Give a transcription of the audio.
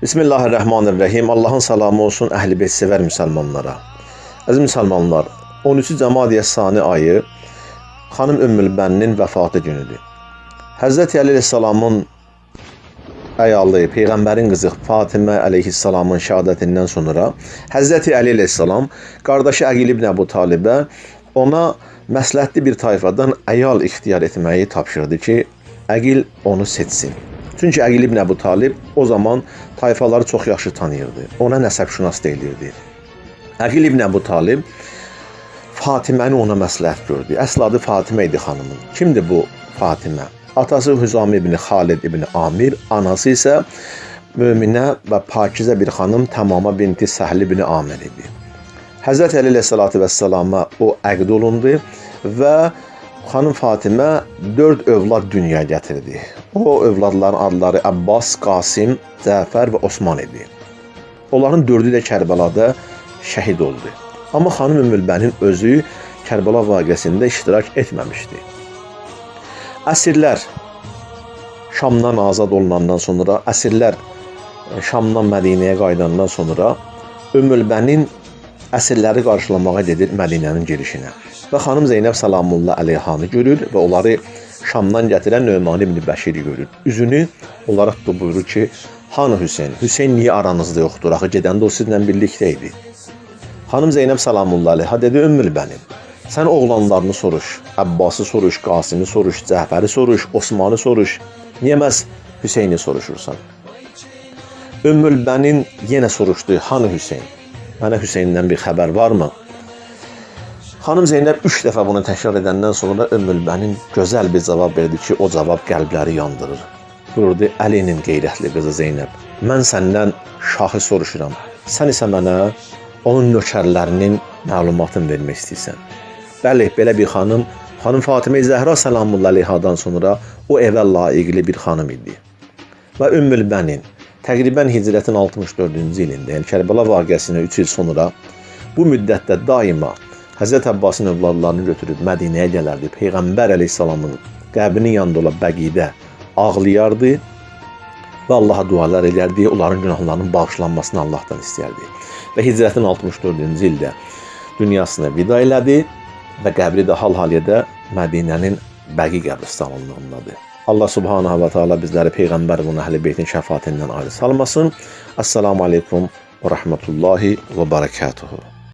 Bismillahirrahmanirrahim. Allahın salamı olsun əhl-i beyt sevər müsəlmanlara. Əziz müsəlmanlar, 13-cü Cəmadiyyə Sani ayı xanım Ümmülbənninin vəfatı günüdür. Həzrəti Əli əleyhissalamın əyalı, Peyğəmbərin qızı Fatimə əleyhissalamın şəhadətindən sonra Həzrəti Əli əleyhissalam qardaşı Əqil ibn Əbu Talibə ona məsləhətli bir tayfadan əyal ixtiyar etməyi tapşırdı ki, Əqil onu seçsin. Çünki Əqil ibn Əbu Talib o zaman tayfaları çox yaxşı tanıyırdı. Ona nəsəbşünas deyilirdi. Əqil ibn Əbu Talib Fatiməni ona məsləhət gördü. Əsl adı Fatimə idi xanımın. Kimdir bu Fatimə? Atası Hüzam ibn Xalid ibn Amir, anası isə möminə və pakizə bir xanım Təmama binti Səhl ibn Amir idi. Həzrət Əli əleyhissalatu vəssalama o əqd olundu və xanım Fatimə 4 övlad dünyaya gətirdi. O övladların adları Abbas, Qasim, Cəfər və Osman idi. Onların 4-ü də Kərbəlada şəhid oldu. Amma xanım Ümmülbənin özü Kərbəla vaqəsində iştirak etməmişdi. Əsirlər Şamdan azad olunandan sonra, əsirlər Şamdan Mədinəyə qayıdandan sonra Ümmülbənin əsirləri qarşılamağa gedir Mədinənin girişinə. Və xanım Zeynəb Salamullah əleyhanı görür və onları Şamdan gətirən Nöman ibn Bəşiri görür. Üzünü onlara tutub buyurur ki, hanı Hüseyin? Hüseyin niyə aranızda yoxdur? Axı gedəndə o sizlə birlikdə idi. Xanım Zeynəb Salamullah əleyha dedi, Ümmülbənin, sən oğlanlarını soruş, Əbbası soruş, Qasimi soruş, Cəfəri soruş, Osmanı soruş. Niyə məhz Hüseyni soruşursan? Ümmülbənin yenə soruşdu, hanı Hüseyin? Mənə Hüseynindən bir xəbər varmı? Xanım Zeynəb 3 dəfə bunu təkrar edəndən sonra Ümmülbənin gözəl bir cavab verdi ki, o cavab qəlbləri yandırır. Buyurdu, Əlinin qeyrətli qızı Zeynəb, mən səndən şahı soruşuram, sən isə mənə onun nökərlərinin məlumatını vermək istəyirsən. Bəli, belə bir xanım, xanım Fatimə Zəhra Salamullah əleyhadan sonra o evə layiqli bir xanım idi. Və Ümmülbənin təqribən hicrətin 64-cü ilində, yəni Kərbəla vaqəsinə 3 il sonra bu müddətdə daima Həzrət Əbbasın övladlarını götürüb Mədinəyə gələrdi. Peyğəmbər əleyhissalamın qəbrinin yanında olan Bəqidə ağlayardı və Allaha dualar edərdi, onların günahlarının bağışlanmasını Allahdan istəyərdi. Və hicrətin 64-cü ildə dünyasına vida elədi və qəbri də hal-haliyyədə Mədinənin Bəqi qəbristanlığındadır. Allah subhanahu və teala bizləri Peyğəmbər və əhl-i beytin şəfaətindən ayrı salmasın. Esselamu aleykum və rəhmətullahi və bərəkatuhu.